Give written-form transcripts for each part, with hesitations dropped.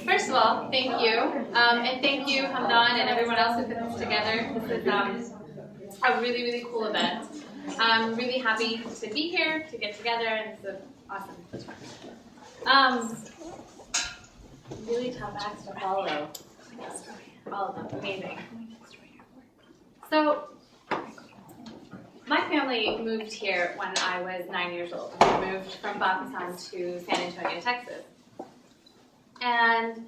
First of all, thank you, and thank you, Hamdan, and everyone else who put this together. This is a really, really cool event. I'm really happy to be here, to get together, and it's awesome. Really tough acts to follow. All of them, amazing. So, my family moved here when I was 9 years old. We moved from Pakistan to San Antonio, Texas. And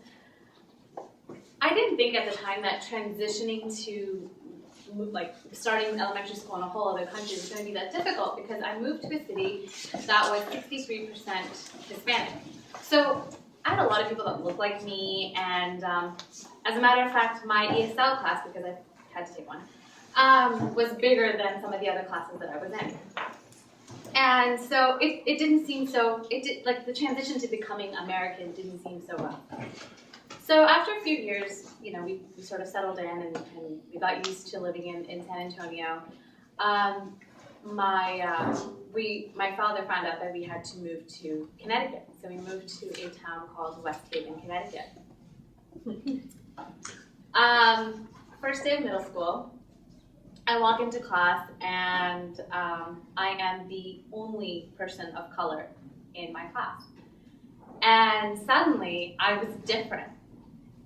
I didn't think at the time that transitioning to starting elementary school in a whole other country was going to be that difficult, because I moved to a city that was 63% Hispanic. So I had a lot of people that looked like me, and as a matter of fact, my ESL class, because I had to take one, was bigger than some of the other classes that I was in. And so it didn't seem so, the transition to becoming American didn't seem so well. So after a few years, we sort of settled in and we got used to living in San Antonio. My father found out that we had to move to Connecticut. So we moved to a town called West Haven, Connecticut. First day of middle school, I walk into class and I am the only person of color in my class. And suddenly I was different.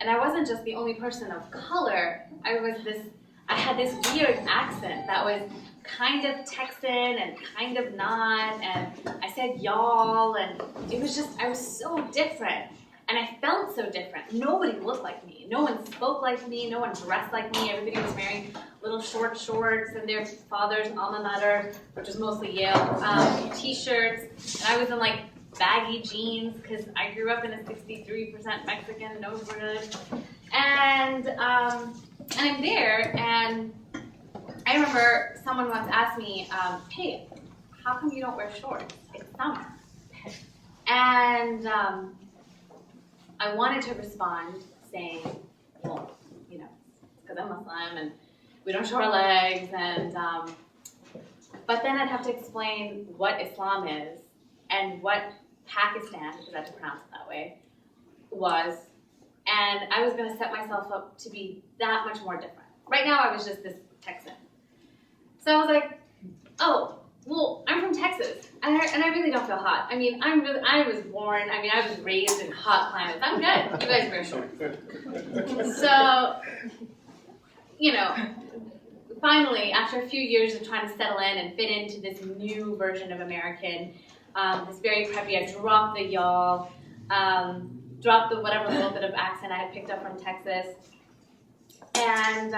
And I wasn't just the only person of color, I had this weird accent that was kind of Texan and kind of not, and I said y'all, and it was just, I was so different. And I felt so different. Nobody looked like me. No one spoke like me. No one dressed like me. Everybody was wearing little short shorts and their father's alma mater, which was mostly Yale, t-shirts. And I was in baggy jeans because I grew up in a 63% Mexican neighborhood. And I'm there, and I remember someone once asked me, hey, how come you don't wear shorts? It's summer. And I wanted to respond saying, well, because I'm Muslim and we don't show our legs, and but then I'd have to explain what Islam is and what Pakistan, because I have to pronounce it that way, was, and I was going to set myself up to be that much more different. Right now I was just this Texan. So I was like, oh, well, I'm from Texas, and I really don't feel hot. I mean, I was raised in hot climates. I'm good. You guys wear shorts. So, finally, after a few years of trying to settle in and fit into this new version of American, this very preppy, I dropped the y'all, dropped the whatever little bit of accent I had picked up from Texas, and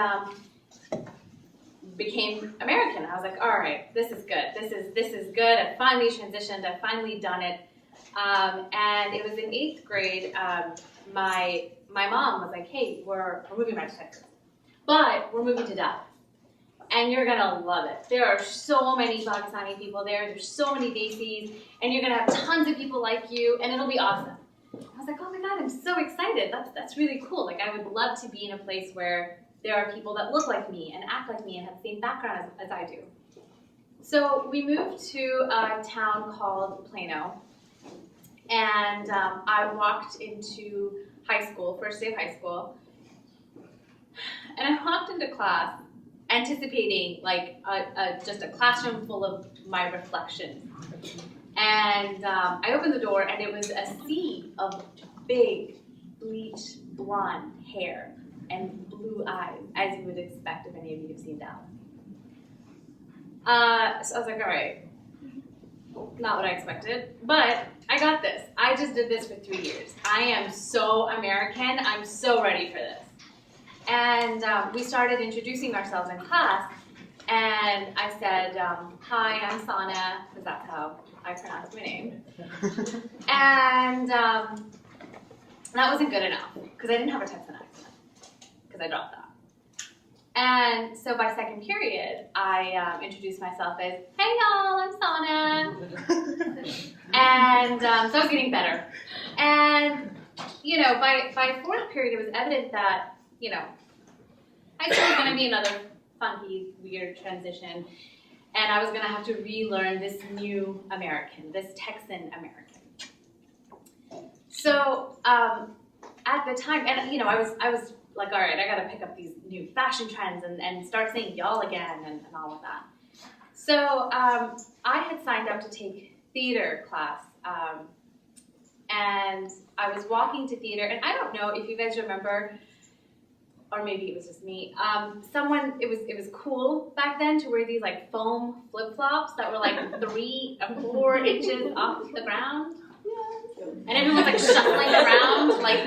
became American. I was like, all right, this is good. This is good. I finally transitioned. I finally done it. And it was in 8th grade. My mom was like, hey, we're moving back to Texas, but we're moving to Dallas, and you're gonna love it. There are so many Pakistani people there. There's so many Desis, and you're gonna have tons of people like you, and it'll be awesome. I was like, oh my God, I'm so excited. That's really cool. I would love to be in a place where there are people that look like me and act like me and have the same background as I do. So we moved to a town called Plano, and I walked into high school, first day of high school, and I walked into class anticipating just a classroom full of my reflections. And I opened the door, and it was a sea of big, bleached, blonde hair and blue eyes, as you would expect if any of you have seen Dallas. So I was like, all right, not what I expected, but I got this. I just did this for 3 years. I am so American. I'm so ready for this. And we started introducing ourselves in class, and I said, hi, I'm Sana, because that's how I pronounce my name. And that wasn't good enough, because I didn't have a Texan accent, because I dropped that. And so by second period, I introduced myself as, hey y'all, I'm Sana. And so I was getting better. And, by fourth period, it was evident that, high school was going to be another funky, weird transition. And I was going to have to relearn this new American, this Texan American. So at the time, and you know, I was like, all right, I gotta pick up these new fashion trends and start saying y'all again and all of that. So I had signed up to take theater class, and I was walking to theater, and I don't know if you guys remember, or maybe it was just me, it was cool back then to wear these like foam flip-flops that were like 3 or 4 inches off the ground. And everyone's like shuffling around like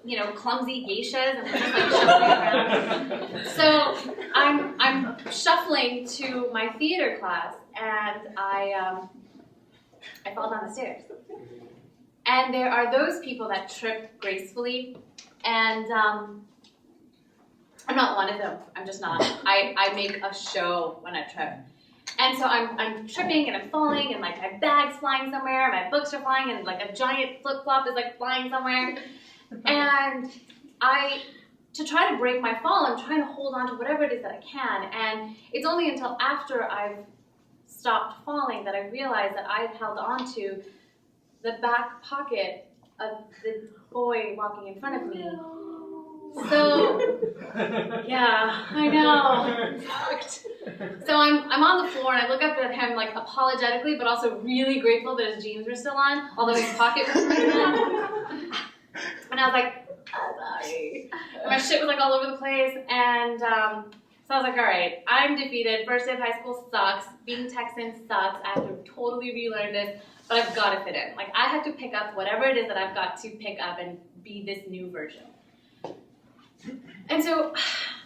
you know, clumsy geishas, and they're just like shuffling around. So I'm shuffling to my theater class, and I fall down the stairs. And there are those people that trip gracefully, and I'm not one of them. I'm just not. I make a show when I trip. And so I'm tripping and I'm falling, and like my bag's flying somewhere, my books are flying, and like a giant flip-flop is like flying somewhere. And to try to break my fall, I'm trying to hold on to whatever it is that I can. And it's only until after I've stopped falling that I realized that I had held on to the back pocket of the boy walking in front of me. So, yeah, I know. So I'm on the floor, and I look up at him like apologetically, but also really grateful that his jeans were still on, although his pocket was coming on. And I was like, oh, sorry. And my shit was like all over the place, and so I was like, all right, I'm defeated. First day of high school sucks. Being Texan sucks. I have to totally relearn this, but I've got to fit in. Like, I have to pick up whatever it is that I've got to pick up and be this new version. And so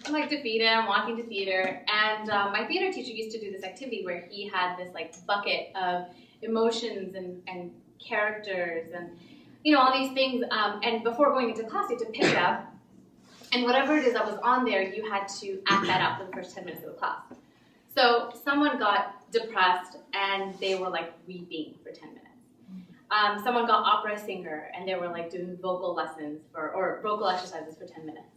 I'm like defeated, I'm walking to theater, and my theater teacher used to do this activity where he had this like bucket of emotions and characters and, you know, all these things, and before going into class you had to pick it up, and whatever it is that was on there, you had to act that out for the first 10 minutes of the class. So someone got depressed and they were like weeping for 10 minutes. Someone got opera singer and they were like doing vocal lessons or vocal exercises for 10 minutes.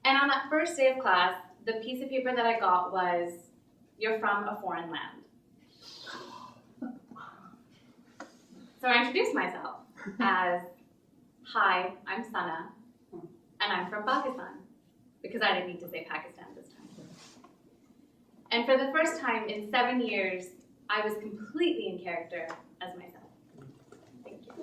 And on that first day of class, the piece of paper that I got was, "You're from a foreign land." So I introduced myself as, "Hi, I'm Sana, and I'm from Pakistan," because I didn't need to say Pakistan this time. And for the first time in 7 years, I was completely in character as myself. Thank you.